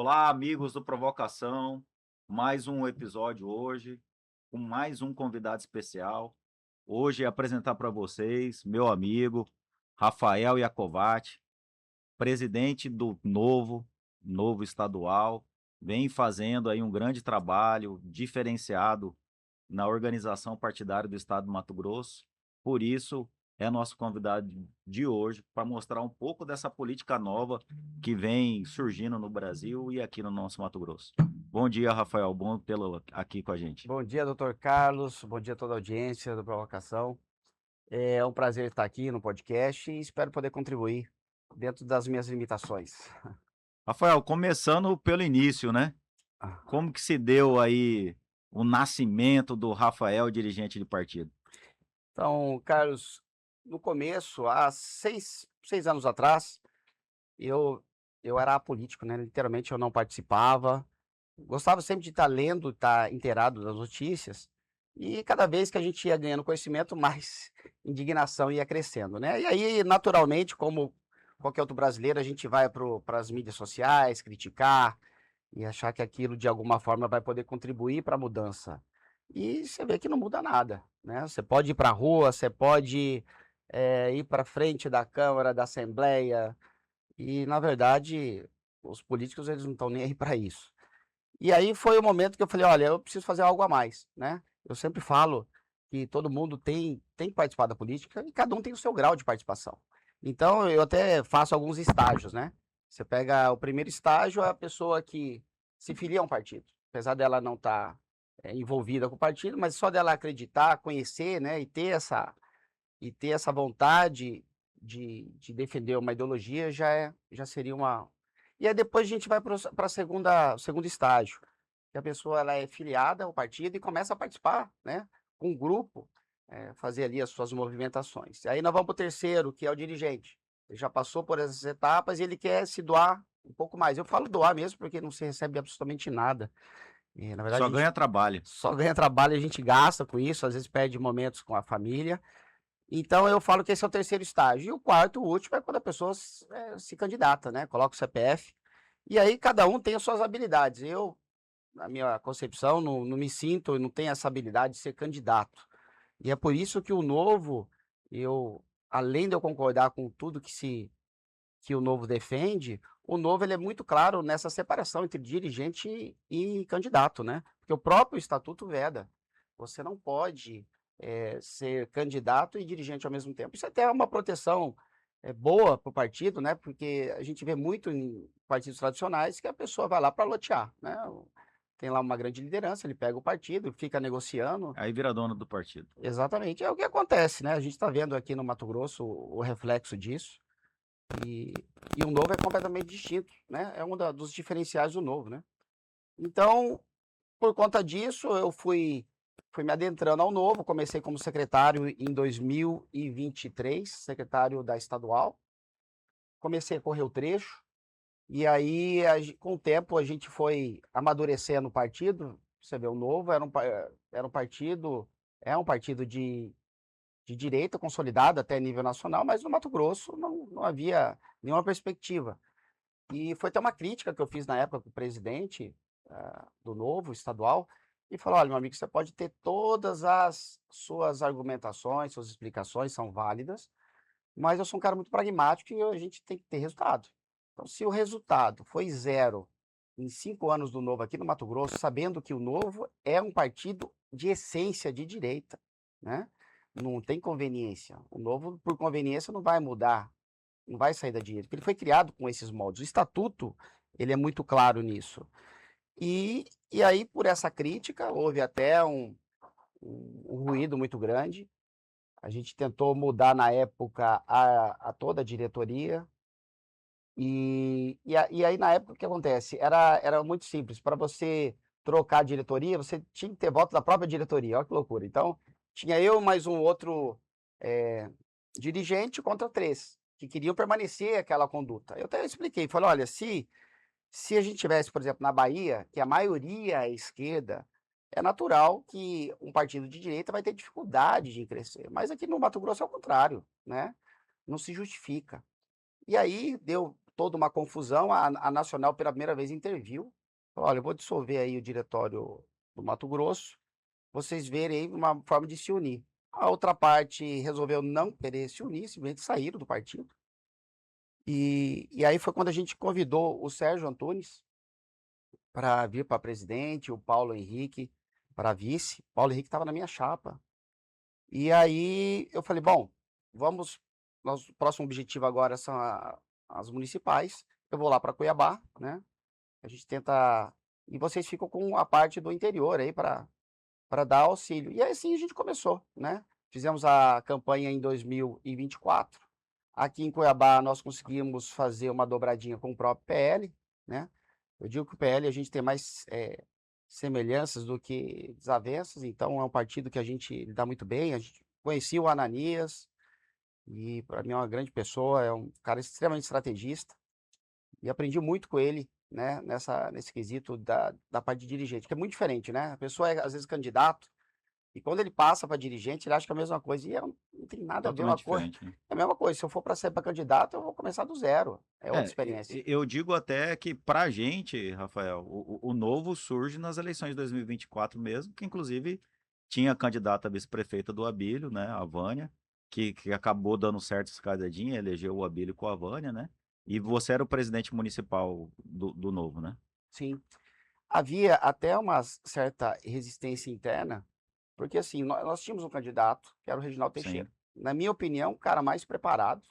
Olá, amigos do Provocação. Mais um episódio hoje, com mais um convidado especial. Hoje apresentar para vocês meu amigo Rafael Iacovatti, presidente do Novo Estadual, vem fazendo aí um grande trabalho diferenciado na organização partidária do estado do Mato Grosso. Por isso, é nosso convidado de hoje para mostrar um pouco dessa política nova que vem surgindo no Brasil e aqui no nosso Mato Grosso. Bom dia, Rafael. Bom tê-lo aqui com a gente. Bom dia, doutor Carlos. Bom dia a toda a audiência do Provocação. É um prazer estar aqui no podcast e espero poder contribuir dentro das minhas limitações. Rafael, começando pelo início, né? Como que se deu aí o nascimento do Rafael, dirigente de partido? Então, Carlos, no começo, há seis anos atrás, eu, eu era apolítico, né? Literalmente eu não participava. Gostava sempre de estar lendo, estar inteirado das notícias. E cada vez que a gente ia ganhando conhecimento, mais indignação ia crescendo, né? E aí, naturalmente, como qualquer outro brasileiro, a gente vai para as mídias sociais criticar e achar que aquilo de alguma forma vai poder contribuir para a mudança. E você vê que não muda nada, né? Você pode ir para a rua, você pode ir para frente da Câmara, da Assembleia, e na verdade os políticos eles não estão nem aí para isso. E aí foi o momento que eu falei: "Olha, eu preciso fazer algo a mais", né. Eu sempre falo que todo mundo tem que participar da política e cada um tem o seu grau de participação. Então eu até faço alguns estágios, né. Você pega o primeiro estágio, é a pessoa que se filia a um partido, apesar dela não estar, envolvida com o partido, mas só dela acreditar, conhecer, né, e ter essa vontade de defender uma ideologia já seria uma. E aí depois a gente vai para segundo estágio, que a pessoa ela é filiada ao partido e começa a participar, né, com um grupo, fazer ali as suas movimentações. Aí nós vamos para o terceiro, que é o dirigente. Ele já passou por essas etapas e ele quer se doar um pouco mais. Eu falo doar mesmo, porque não se recebe absolutamente nada. Na verdade Só a gente ganha trabalho. só ganha trabalho e a gente gasta com isso, às vezes perde momentos com a família. Então eu falo que esse é o terceiro estágio. E o quarto, o último, é quando a pessoa se candidata, né, coloca o CPF, e aí cada um tem as suas habilidades. Eu, na minha concepção, não me sinto, não tenho essa habilidade de ser candidato. E é por isso que o Novo, eu, além de eu concordar com tudo que o Novo defende, o Novo ele é muito claro nessa separação entre dirigente e candidato, né, porque o próprio estatuto veda. Você não pode, ser candidato e dirigente ao mesmo tempo. Isso até é uma proteção, boa para o partido, né, porque a gente vê muito em partidos tradicionais que a pessoa vai lá para lotear, né, tem lá uma grande liderança, ele pega o partido, fica negociando. Aí vira dono do partido. Exatamente, é o que acontece, né, a gente está vendo aqui no Mato Grosso o reflexo disso. E e o Novo é completamente distinto, né, é um dos diferenciais do Novo, né. Então, por conta disso, eu fui me adentrando ao Novo, comecei como secretário em 2023, secretário da estadual, comecei a correr o trecho, e aí com o tempo a gente foi amadurecendo o partido. Você vê, o Novo era um partido, é um partido de direita consolidado até nível nacional, mas no Mato Grosso não havia nenhuma perspectiva. E foi até uma crítica que eu fiz na época com o presidente, do Novo estadual, e falou: "Olha, meu amigo, você pode ter todas as suas argumentações, suas explicações são válidas, mas eu sou um cara muito pragmático e a gente tem que ter resultado. Então, se o resultado foi zero em 5 anos do Novo aqui no Mato Grosso, sabendo que o Novo é um partido de essência de direita, né, não tem conveniência. O Novo, por conveniência, não vai mudar, não vai sair da direita, porque ele foi criado com esses moldes. O estatuto, ele é muito claro nisso. E aí, por essa crítica, houve até um ruído muito grande. A gente tentou mudar na época a toda a diretoria, e aí na época o que acontece? Era muito simples, para você trocar a diretoria, você tinha que ter voto da própria diretoria, olha que loucura. Então, tinha eu mais um outro, eh, dirigente contra 3 que queriam permanecer aquela conduta. Eu até expliquei, falei: "Olha, se a gente tivesse, por exemplo, na Bahia, que a maioria é esquerda, é natural que um partido de direita vai ter dificuldade de crescer, mas aqui no Mato Grosso é o contrário, né, não se justifica". E aí deu toda uma confusão, a Nacional pela primeira vez interviu, falou: "Olha, eu vou dissolver aí o diretório do Mato Grosso, vocês verem aí uma forma de se unir". A outra parte resolveu não querer se unir, simplesmente saíram do partido. E aí foi quando a gente convidou o Sérgio Antunes para vir para presidente, o Paulo Henrique para vice. Paulo Henrique estava na minha chapa. E aí eu falei: "Bom, vamos nosso próximo objetivo agora são as municipais, eu vou lá para Cuiabá, né, a gente tenta e vocês ficam com a parte do interior aí para dar auxílio". E aí assim a gente começou, né. Fizemos a campanha em 2024. Aqui em Cuiabá nós conseguimos fazer uma dobradinha com o próprio PL, né. Eu digo que o PL a gente tem mais, semelhanças do que desavenças, então é um partido que a gente dá muito bem, a gente conheci o Ananias, e para mim é uma grande pessoa, é um cara extremamente estrategista, e aprendi muito com ele, né, nesse quesito da parte de dirigente, que é muito diferente, né, a pessoa é às vezes candidato, e quando ele passa para dirigente, ele acha que é a mesma coisa, e não tem nada a ver uma Totalmente coisa diferente, né? é a mesma coisa, se eu for para ser para candidato, eu vou começar do zero, é outra É, experiência. eu digo até que pra gente, Rafael, o novo surge nas eleições de 2024 mesmo, que inclusive tinha a candidata a vice-prefeita do Abílio, né, a Vânia, que acabou dando certo escadadinha, elegeu o Abílio com a Vânia, né? E você era o presidente municipal do novo, né? Sim. Havia até uma certa resistência interna, porque assim, nós tínhamos um candidato, que era o Reginaldo Teixeira. Sim. Na minha opinião, o cara mais preparado,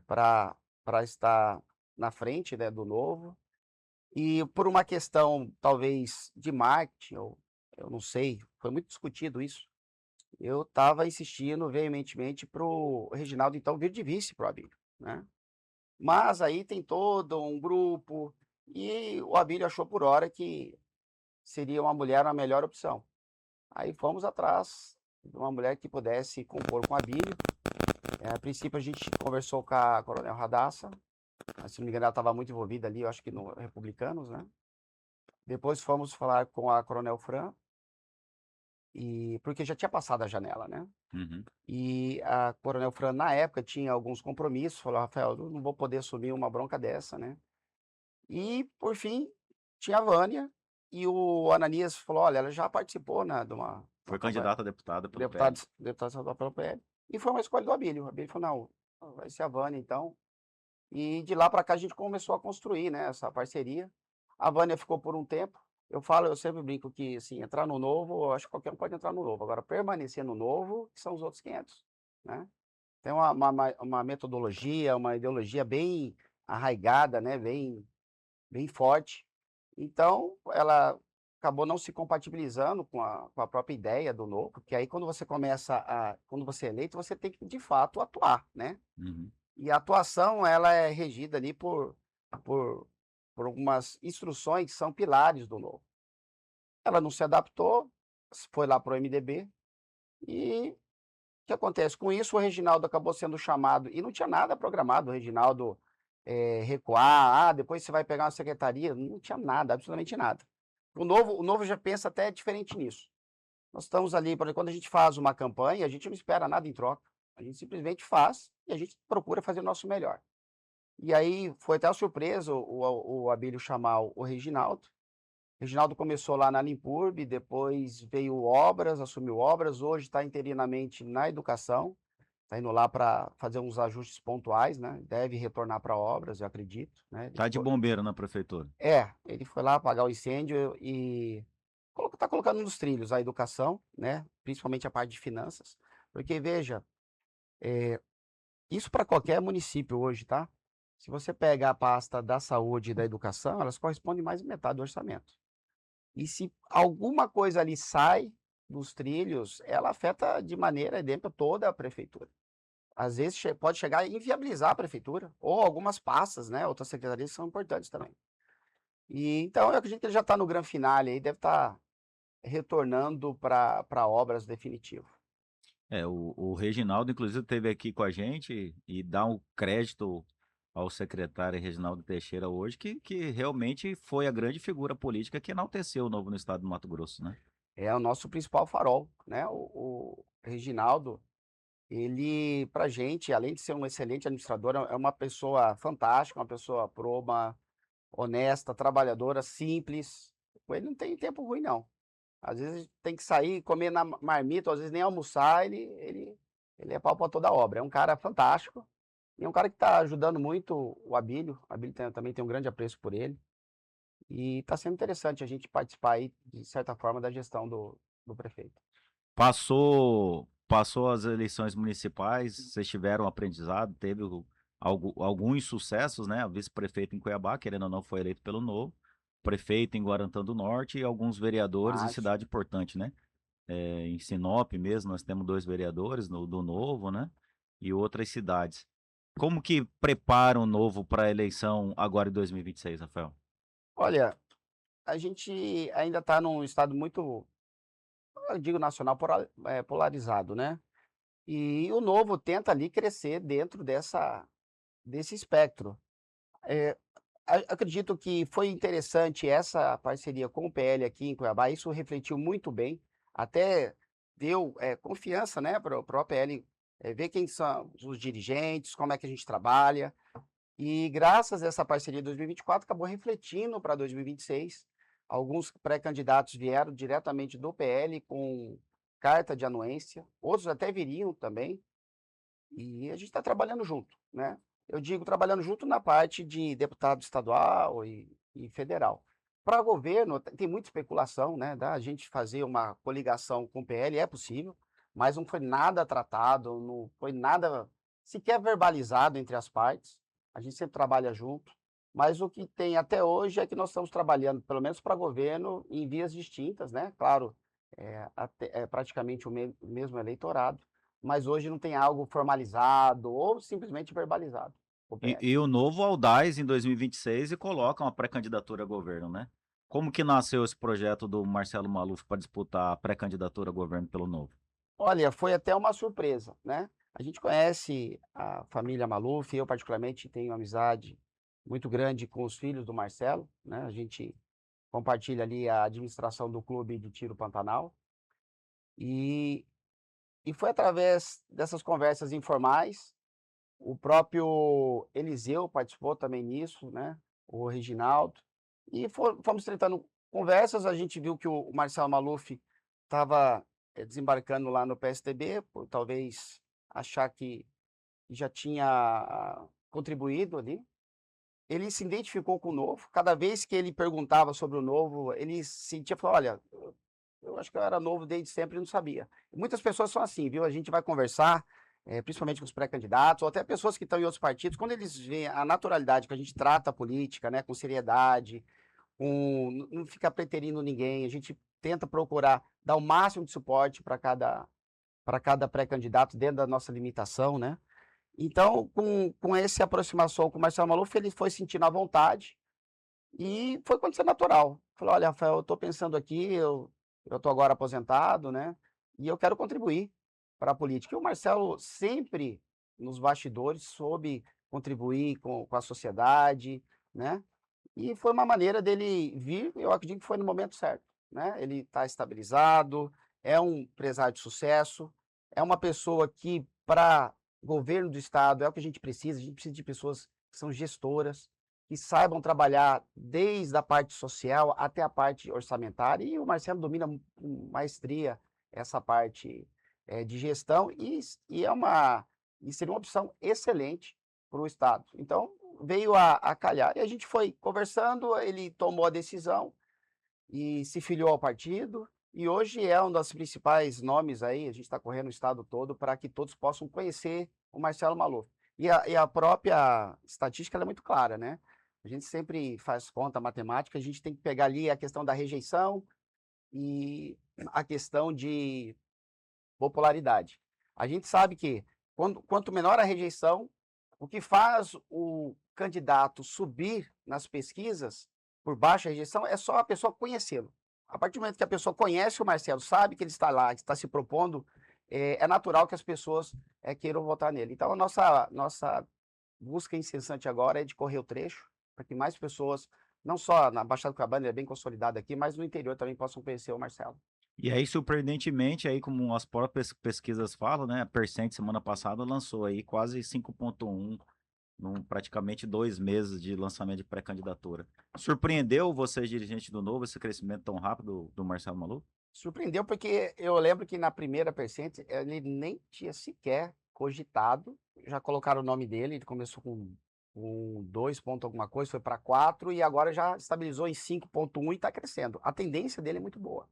para estar na frente, né, do Novo. E por uma questão, talvez, de marketing, ou eu não sei, foi muito discutido isso, eu estava insistindo veementemente para o Reginaldo, então, vir de vice para o Abílio, né. Mas aí tem todo um grupo, e o Abílio achou por hora que seria uma mulher a melhor opção. Aí fomos atrás de uma mulher que pudesse compor com a Abílio. A princípio a gente conversou com a Coronel Radassa, mas se não me engano ela estava muito envolvida ali, eu acho que no Republicanos, né. Depois fomos falar com a Coronel Fran, e porque já tinha passado a janela, né. Uhum. E a Coronel Fran na época tinha alguns compromissos, falou: "Rafael, eu não vou poder assumir uma bronca dessa, né". E por fim, tinha a Vânia, e o Ananias falou: "Olha, ela já participou, né, de uma Foi campanha". candidata a deputada pelo PL. Deputado estadual pelo PL. E foi uma escolha do Abílio. O Abílio falou: "Não, vai ser a Vânia então". E de lá para cá a gente começou a construir, né, essa parceria. A Vânia ficou por um tempo. Eu sempre brinco que, assim, entrar no Novo, eu acho que qualquer um pode entrar no Novo, agora permanecer no Novo, que são os outros 500, né. Tem uma metodologia, uma ideologia bem arraigada, né, bem forte. Então, ela acabou não se compatibilizando com a própria ideia do Novo, porque aí quando você é eleito, você tem que de fato atuar, né. Uhum. E a atuação ela é regida ali por por algumas instruções que são pilares do Novo. Ela não se adaptou, foi lá para o MDB, e o que acontece com isso, o Reginaldo acabou sendo chamado e não tinha nada programado, o Reginaldo, recuar: "Ah, depois você vai pegar uma secretaria", não tinha nada, absolutamente nada. O Novo já pensa até diferente nisso. Nós estamos ali, por exemplo, quando a gente faz uma campanha, a gente não espera nada em troca, a gente simplesmente faz e a gente procura fazer o nosso melhor. E aí foi até uma surpresa o Abílio chamar o Reginaldo. O Reginaldo começou lá na Limpurb, depois veio Obras, assumiu Obras, hoje está interinamente na Educação, está indo lá para fazer uns ajustes pontuais, né, deve retornar para Obras, eu acredito, né, ele Tá de ficou bombeiro na prefeitura. ele foi lá apagar o incêndio e está colocando nos trilhos a educação, né, principalmente a parte de finanças, porque veja, isso para qualquer município hoje, tá. Se você pega a pasta da saúde e da educação, elas correspondem mais de metade do orçamento. E se alguma coisa ali sai dos trilhos, ela afeta de maneira endêmica toda a prefeitura. Às vezes pode chegar a inviabilizar a prefeitura, ou algumas pastas, né, outras secretarias que são importantes também. E então eu acredito que ele já está no gran finale aí, deve estar retornando para obras definitivo. É, o Reginaldo, inclusive, esteve aqui com a gente e dá um crédito ao secretário Reginaldo Teixeira hoje, que realmente foi a grande figura política que enalteceu o Novo no estado do Mato Grosso, né? É o nosso principal farol, né, o Reginaldo, Ele, pra gente, além de ser um excelente administrador, é uma pessoa fantástica, uma pessoa proba, honesta, trabalhadora, simples. Com ele não tem tempo ruim não. Às vezes tem que sair, comer na marmita, ou às vezes nem almoçar, ele é pau pra toda obra. É um cara fantástico, e é um cara que está ajudando muito o Abílio também tem um grande apreço por ele, e está sendo interessante a gente participar aí, de certa forma, da gestão do prefeito. Passou as eleições municipais, vocês tiveram aprendizado, teve alguns sucessos, né? O vice-prefeito em Cuiabá, querendo ou não, foi eleito pelo Novo, prefeito em Guarantã do Norte e alguns vereadores em Mas, cidade importante, né? Em Sinop mesmo, nós temos 2 vereadores do Novo, né? E outras cidades. Como que prepara o Novo para a eleição agora em 2026, Rafael? olha, a gente ainda está num estado muito, eu digo nacional, polarizado, né? E o Novo tenta ali crescer dentro desse espectro. Eh, acredito que foi interessante essa parceria com o PL aqui em Cuiabá, isso refletiu muito bem, até deu, confiança, né, para o PL, ver quem são os dirigentes, como é que a gente trabalha, e graças a essa parceria de 2024 acabou refletindo para 2026. Alguns pré-candidatos vieram diretamente do PL com carta de anuência, outros até viriam também, e a gente está trabalhando junto, né. Eu digo trabalhando junto na parte de deputado estadual e federal. Para governo tem muita especulação, né, da gente fazer uma coligação com o PL, é possível, mas não foi nada tratado, não foi nada sequer verbalizado entre as partes. A gente sempre trabalha junto, mas o que tem até hoje é que nós estamos trabalhando, pelo menos para governo, em vias distintas, né, claro, é praticamente o mesmo eleitorado, mas hoje não tem algo formalizado ou simplesmente verbalizado, o E, PL. e o Novo Audaz em 2026 e coloca uma pré-candidatura a governo, né? Como que nasceu esse projeto do Marcelo Maluf para disputar a pré-candidatura a governo pelo Novo? Olha, foi até uma surpresa, né. A gente conhece a família Maluf, eu particularmente tenho amizade muito grande com os filhos do Marcelo, né, a gente compartilha ali a administração do clube de tiro Pantanal, e e foi através dessas conversas informais, o próprio Eliseu participou também nisso, né, o Reginaldo, e fomos tentando conversas, a gente viu que o Marcelo Maluf estava, desembarcando lá no PSDB, por talvez achar que já tinha contribuído ali. Ele se identificou com o Novo, cada vez que ele perguntava sobre o Novo, ele sentia, falou: "Olha, eu acho que eu era novo desde sempre e não sabia". Muitas pessoas são assim, viu, a gente vai conversar, principalmente com os pré-candidatos ou até pessoas que estão em outros partidos, quando eles veem a naturalidade que a gente trata a política, né, com seriedade, não fica preterindo ninguém, a gente tenta procurar dar o máximo de suporte para cada pré-candidato dentro da nossa limitação, né. Então, com essa aproximação com o Marcelo Maluf, ele foi sentindo à vontade e foi acontecendo natural. Falou: "Olha, Rafael, eu estou pensando aqui, eu estou agora aposentado, né, e eu quero contribuir para a política". E o Marcelo sempre, nos bastidores, soube contribuir com a sociedade, né, e foi uma maneira dele vir, eu acredito que foi no momento certo, né. Ele está estabilizado, é um empresário de sucesso, é uma pessoa que para governo do estado é o que a gente precisa de pessoas que são gestoras, que saibam trabalhar desde a parte social até a parte orçamentária, e o Marcelo domina com maestria essa parte, de gestão e seria uma opção excelente para o estado. Então, veio a calhar. E a gente foi conversando, ele tomou a decisão e se filiou ao partido, e hoje é um dos principais nomes aí, a gente está correndo o estado todo para que todos possam conhecer o Marcelo Maluf. E a própria estatística ela é muito clara, né. A gente sempre faz conta matemática, a gente tem que pegar ali a questão da rejeição e a questão de popularidade. A gente sabe que quanto menor a rejeição, o que faz o candidato subir nas pesquisas por baixa rejeição é só a pessoa conhecê-lo. A partir do momento que a pessoa conhece o Marcelo, sabe que ele está lá, que está se propondo, é natural que as pessoas queiram votar nele. Então a nossa busca incessante agora é de correr o trecho, para que mais pessoas, não só na Baixada Guanabara, ele é bem consolidado aqui, mas no interior também possam conhecer o Marcelo. E aí, surpreendentemente, aí como as próprias pesquisas falam, né, a Percent semana passada lançou aí quase 5,1 num praticamente 2 meses de lançamento de pré-candidatura. Surpreendeu vocês, dirigentes do Novo, esse crescimento tão rápido do Marcelo Maluf? Surpreendeu porque eu lembro que na primeira Percent ele nem tinha sequer cogitado, já colocaram o nome dele, ele começou com 2 ponto alguma coisa, foi para 4 e agora já estabilizou em 5,1 e está crescendo. A tendência dele é muito boa.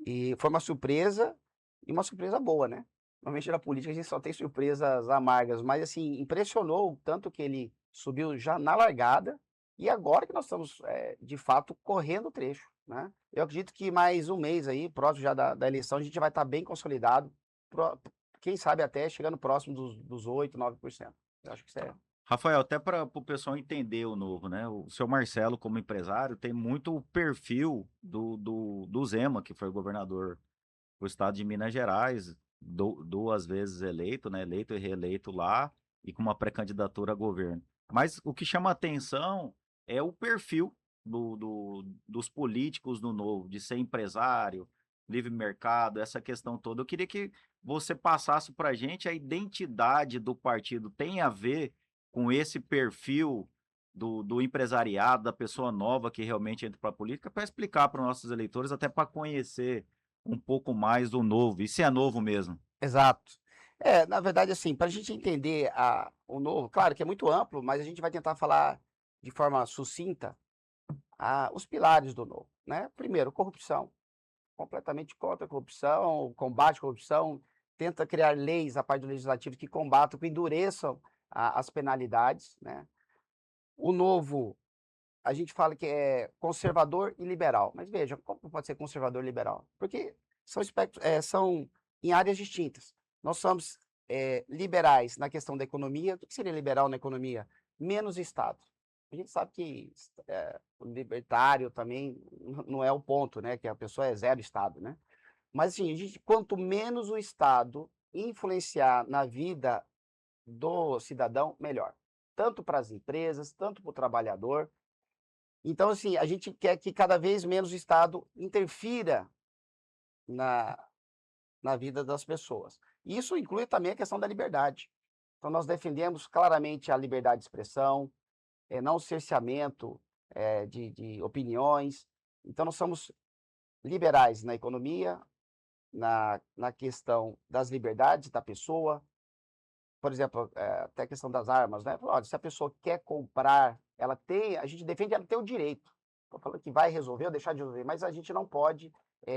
E foi uma surpresa, e uma surpresa boa, né. Normalmente na política a gente só tem surpresas amargas, mas assim, impressionou o tanto que ele subiu já na largada, e agora que nós estamos, de fato correndo o trecho, né. Eu acredito que mais um mês aí, próximo já da eleição, a gente vai estar bem consolidado, pro quem sabe até chegando próximo dos 8, 9%. Eu acho que isso é Rafael, até para o pessoal entender o Novo, né, o seu Marcelo, como empresário, tem muito o perfil do Zema, que foi governador do estado de Minas Gerais, 2 vezes eleito, né, eleito e reeleito lá, e com uma pré-candidatura a governo. Mas o que chama atenção é o perfil dos políticos do Novo, de ser empresário, livre mercado, essa questão toda. Eu queria que você passasse para a gente a identidade do partido. Tem a ver com esse perfil do empresariado, da pessoa nova que realmente entra para a política, para explicar para os nossos eleitores, até para conhecer um pouco mais do Novo, e se é novo mesmo. exato. É, na verdade, assim, para a gente entender o novo, claro que é muito amplo, mas a gente vai tentar falar de forma sucinta os pilares do novo, né? Primeiro, corrupção, completamente contra a corrupção, combate à corrupção, tenta criar leis, a parte do legislativo, que combatam, que endureçam as penalidades, né? O novo, a gente fala que é conservador e liberal, mas veja, como pode ser conservador e liberal? Porque são espectros, são em áreas distintas. Nós somos liberais na questão da economia. O que seria liberal na economia? Menos Estado. A gente sabe que o libertário também não é o ponto, né? Que a pessoa é zero Estado, né? Mas assim, quanto menos o Estado influenciar na vida do cidadão, melhor. Tanto para as empresas, tanto para o trabalhador. Então, assim, a gente quer que cada vez menos o Estado interfira na, na vida das pessoas. Isso inclui também a questão da liberdade. Então, nós defendemos claramente a liberdade de expressão, não o cerceamento de opiniões. Então, nós somos liberais na economia, na questão das liberdades da pessoa. Por exemplo, até a questão das armas, né? Olha, se a pessoa quer comprar, ela tem, a gente defende ela ter o direito. Estou falando que vai resolver ou deixar de resolver, mas a gente não pode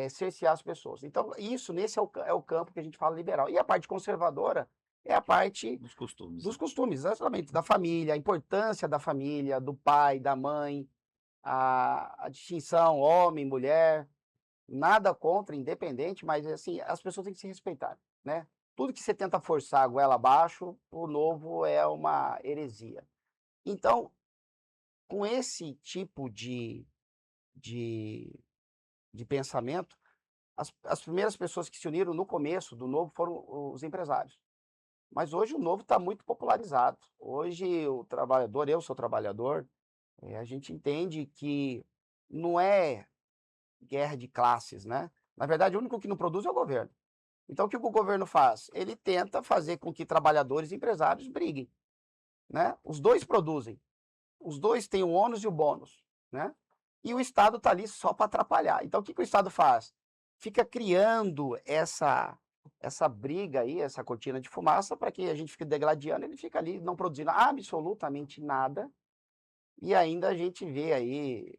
cercear as pessoas. Então, isso, nesse é o campo que a gente fala liberal. E a parte conservadora é a parte Dos costumes, dos né? costumes, exatamente, da família, a importância da família, do pai, da mãe, a distinção homem, mulher, nada contra, independente, mas assim, as pessoas têm que se respeitar, né? Tudo que você tenta forçar a goela abaixo, o novo é uma heresia. Então, com esse tipo de, de pensamento, as primeiras pessoas que se uniram no começo do novo foram os empresários. Mas hoje o novo está muito popularizado. Hoje o trabalhador, eu sou trabalhador, a gente entende que não é guerra de classes, né? Na verdade, o único que não produz é o governo. Então, o que o governo faz? Ele tenta fazer com que trabalhadores e empresários briguem, né? Os dois produzem, os dois têm o ônus e o bônus, né? E o Estado está ali só para atrapalhar. Então, o que o Estado faz? Fica criando essa briga aí, essa cortina de fumaça, para que a gente fique degladiando, ele fica ali não produzindo absolutamente nada, e ainda a gente vê aí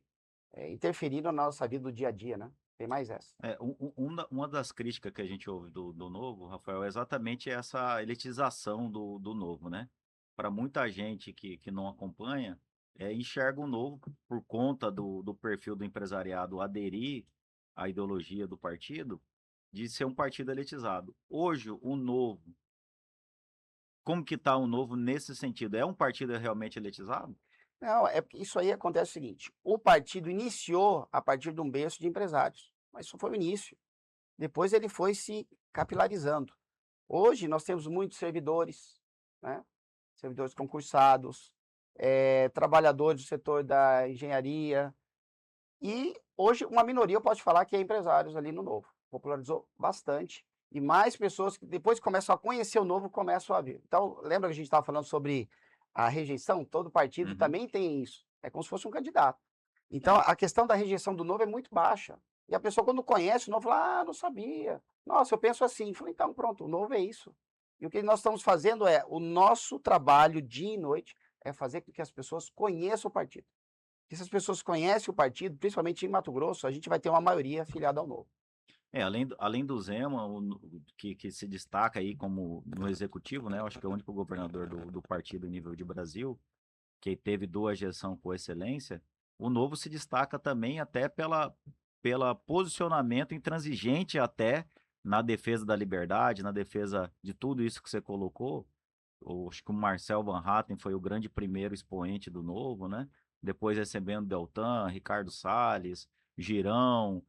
interferindo na nossa vida do dia a dia, né? Tem mais essa. Uma das críticas que a gente ouve do Novo, Rafael, é exatamente essa elitização do Novo, né? Para muita gente que não acompanha, enxerga o Novo por conta do perfil do empresariado aderir à ideologia do partido, de ser um partido elitizado. Hoje, o Novo, como que está o Novo nesse sentido? É um partido realmente elitizado? Não, é porque isso aí acontece o seguinte, o partido iniciou a partir de um berço de empresários, mas isso foi o início. Depois ele foi se capilarizando. Hoje nós temos muitos servidores, né? Servidores concursados, trabalhadores do setor da engenharia, e hoje uma minoria eu posso falar que é empresários ali no Novo. popularizou bastante, e mais pessoas que depois que começam a conhecer o Novo, começam a vir. Então, lembra que a gente estava falando sobre a rejeição? Todo partido Uhum. também tem isso, é como se fosse um candidato. Então, É. a questão da rejeição do Novo é muito baixa, e a pessoa quando conhece o Novo fala: "Ah, não sabia. Nossa, eu penso assim". Eu falei: "Então, pronto, o Novo é isso". E o que nós estamos fazendo é, o nosso trabalho dia e noite, é fazer com que as pessoas conheçam o partido. Porque se as pessoas conhecem o partido, principalmente em Mato Grosso, a gente vai ter uma maioria filiada ao Novo. É, além do Zema, que se destaca aí como no executivo, né? Eu acho que é o único governador do partido em nível de Brasil, que teve 2 gestão com excelência. O Novo se destaca também até pela posicionamento intransigente até na defesa da liberdade, na defesa de tudo isso que você colocou. Acho que o Marcel Van Hatten foi o grande primeiro expoente do Novo, né? Depois recebendo Deltan, Ricardo Salles, Girão,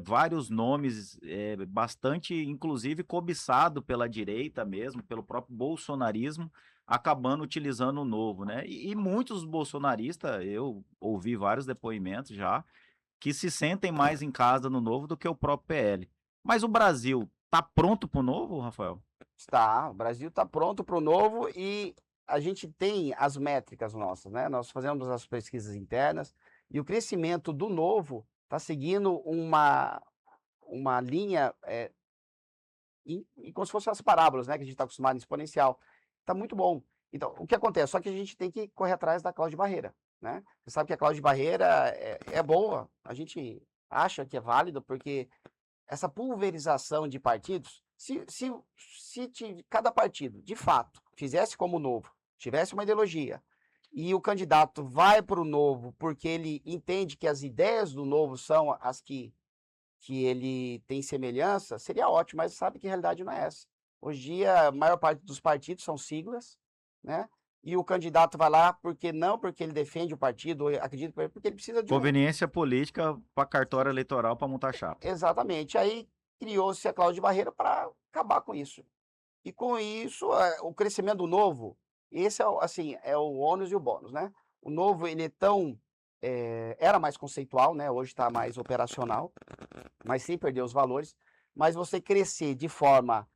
vários nomes bastante, inclusive, cobiçado pela direita mesmo, pelo próprio bolsonarismo, acabando utilizando o Novo, né? E muitos bolsonaristas, eu ouvi vários depoimentos já, que se sentem mais em casa no Novo do que o próprio PL. Mas o Brasil tá pronto para o Novo, Rafael? Está, o Brasil está pronto para o Novo e a gente tem as métricas nossas, né? Nós fazemos as pesquisas internas e o crescimento do Novo está seguindo uma linha, como se fossem as parábolas, né, que a gente está acostumado em exponencial. Está muito bom. Então, o que acontece? Só que a gente tem que correr atrás da cláusula de barreira, né? Você sabe que a cláusula de barreira é boa, a gente acha que é válida, porque essa pulverização de partidos, se cada partido, de fato, fizesse como o Novo, tivesse uma ideologia, e o candidato vai para o Novo porque ele entende que as ideias do Novo são as que ele tem semelhança, seria ótimo, mas sabe que a realidade não é essa. Hoje em dia, a maior parte dos partidos são siglas, né? E o candidato vai lá porque ele defende o partido, ou acredita, porque ele precisa de um. Conveniência política para cartório eleitoral para montar chapa. Exatamente. Aí criou-se a cláusula de barreira para acabar com isso. E com isso, o crescimento do Novo, esse é o assim, é o ônus e o bônus, né. O Novo ele é tão, era mais conceitual, né, hoje está mais operacional, mas sem perder os valores. Mas você crescer de forma,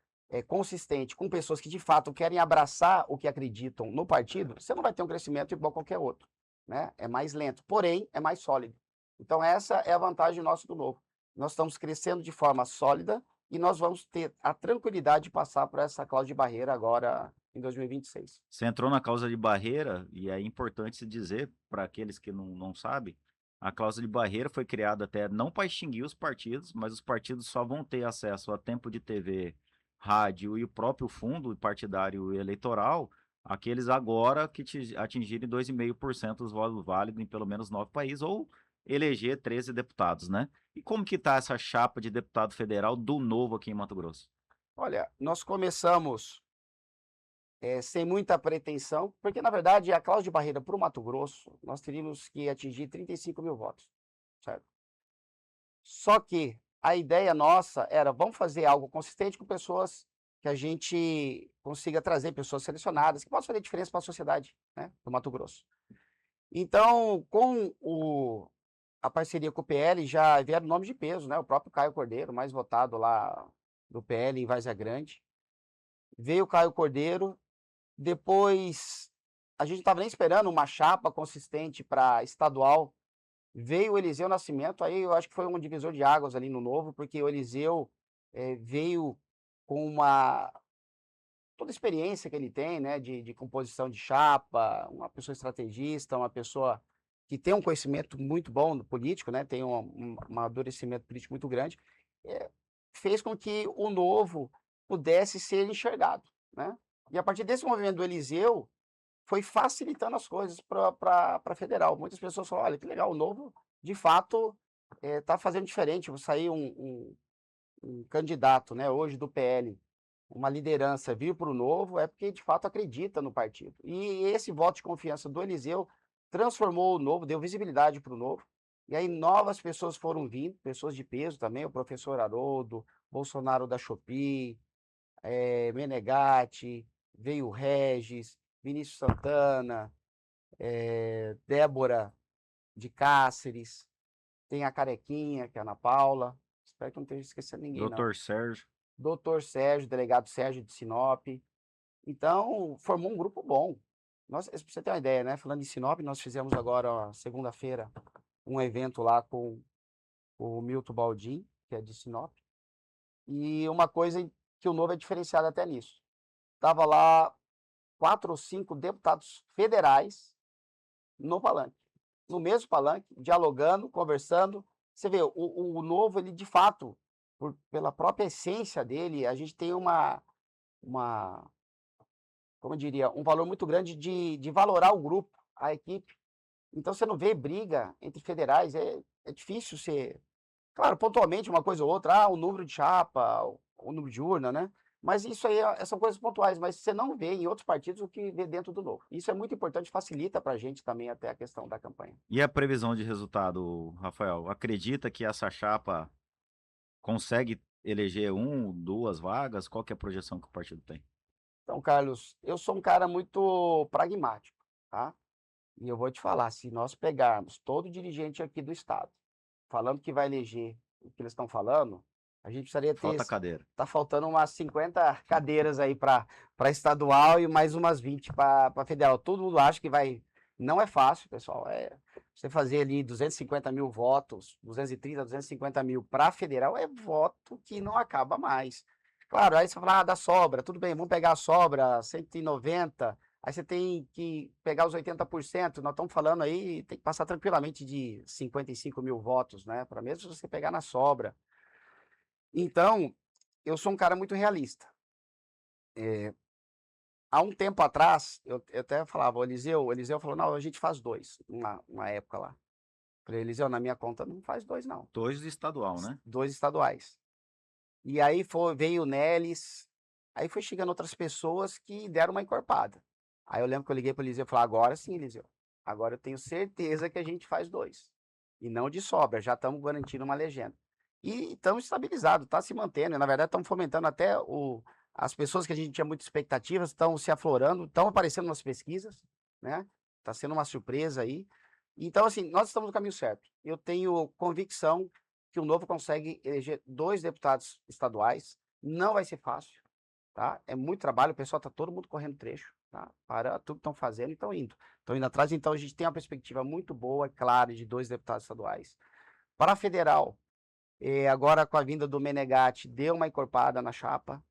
consistente com pessoas que de fato querem abraçar o que acreditam no partido, você não vai ter um crescimento igual qualquer outro, né, é mais lento, porém é mais sólido. Então essa é a vantagem nossa do Novo. Nós estamos crescendo de forma sólida e nós vamos ter a tranquilidade de passar por essa cláusula de barreira agora em 2026. Você entrou na cláusula de barreira, e é importante se dizer para aqueles que não sabem, a cláusula de barreira foi criada até não para extinguir os partidos, mas os partidos só vão ter acesso a tempo de TV, rádio e o próprio fundo partidário eleitoral, aqueles agora que atingirem 2,5% dos votos válidos em pelo menos 9 países, ou eleger 13 deputados, né? E como que tá essa chapa de deputado federal do Novo aqui em Mato Grosso? Olha, nós começamos, sem muita pretensão, porque na verdade a cláusula de barreira para o Mato Grosso, nós teríamos que atingir 35.000 votos, certo? Só que a ideia nossa era: vamos fazer algo consistente com pessoas que a gente consiga trazer pessoas selecionadas, que possam fazer diferença para a sociedade, né, do Mato Grosso. Então, com a parceria com o PL, já vieram nomes de peso, né, o próprio Caio Cordeiro, mais votado lá do PL em Várzea Grande. Veio o Caio Cordeiro, depois a gente não estava nem esperando uma chapa consistente para estadual, veio o Eliseu Nascimento, aí eu acho que foi um divisor de águas ali no Novo, porque o Eliseu, veio com toda a experiência que ele tem, né, de composição de chapa, uma pessoa estrategista, uma pessoa que tem um conhecimento muito bom no político, né, tem um amadurecimento político muito grande, fez com que o Novo pudesse ser enxergado, né. E a partir desse movimento do Eliseu, foi facilitando as coisas para federal. Muitas pessoas falam: "Olha, que legal, o Novo, de fato, está fazendo diferente, vai sair um candidato, né, hoje do PL, uma liderança vir para o Novo, é porque de fato acredita no partido". E esse voto de confiança do Eliseu transformou o Novo, deu visibilidade para o Novo, e aí novas pessoas foram vindo, pessoas de peso também, o professor Haroldo, Bolsonaro da Shopee, Menegatti, veio o Regis, Vinícius Santana, Débora de Cáceres, tem a Carequinha, que é a Ana Paula. Espero que eu não esteja esquecendo ninguém, não. Doutor Sérgio. Doutor Sérgio, delegado Sérgio de Sinop. Então, formou um grupo bom. Nós, pra você ter uma ideia, né? Falando em Sinop, nós fizemos agora, ó, segunda-feira, um evento lá com o Milton Baldin, que é de Sinop. E uma coisa que o Novo é diferenciado até nisso. Tava lá 4 ou 5 deputados federais no palanque. No mesmo palanque, dialogando, conversando. Você vê, o Novo, ele de fato, pela própria essência dele, a gente tem como eu diria, um valor muito grande de valorar o grupo, a equipe. Então você não vê briga entre federais, é difícil ser. Claro, pontualmente uma coisa ou outra, o número de chapa, o número de urna, né? Mas isso aí são coisas pontuais, mas você não vê em outros partidos o que vê dentro do Novo. Isso é muito importante, facilita para a gente também até a questão da campanha. E a previsão de resultado, Rafael? Acredita que essa chapa consegue eleger 1, 2 vagas? Qual que é a projeção que o partido tem? Então, Carlos, eu sou um cara muito pragmático, tá? E eu vou te falar, se nós pegarmos todo dirigente aqui do estado falando que vai eleger o que eles estão falando, a gente precisaria ter. Falta cadeira. Tá faltando umas 50 cadeiras aí para estadual e mais umas 20 para federal. Todo mundo acha que vai. Não é fácil, pessoal. Você fazer ali 250 mil votos, 230, 250 mil para federal é voto que não acaba mais. Claro, aí você fala, dá sobra, tudo bem, vamos pegar a sobra, 190. Aí você tem que pegar os 80%, nós estamos falando aí, tem que passar tranquilamente de 55 mil votos, né? Para mesmo você pegar na sobra. Então, eu sou um cara muito realista. Há um tempo atrás, eu até falava, o Eliseu falou, não, a gente faz 2, uma época lá. Falei, Eliseu, na minha conta não faz 2, não. 2 de estadual, né? 2 estaduais. E aí veio o Neles, aí foi chegando outras pessoas que deram uma encorpada. Aí eu lembro que eu liguei para o Eliseu e falei, agora sim, Eliseu, agora eu tenho certeza que a gente faz 2. E não de sobra, já estamos garantindo uma legenda. E estamos estabilizados, está se mantendo. Na verdade, estamos fomentando até as pessoas que a gente tinha muitas expectativas, estão se aflorando, estão aparecendo nas pesquisas, né? Está sendo uma surpresa aí. Então, assim, nós estamos no caminho certo. Eu tenho convicção que o Novo consegue eleger 2 deputados estaduais. Não vai ser fácil, tá? É muito trabalho, o pessoal está todo mundo correndo trecho, tá? Para tudo que estão fazendo e estão indo. Estão indo atrás, então a gente tem uma perspectiva muito boa, clara, de 2 deputados estaduais. Para a federal, agora com a vinda do Menegatti, deu uma encorpada na chapa.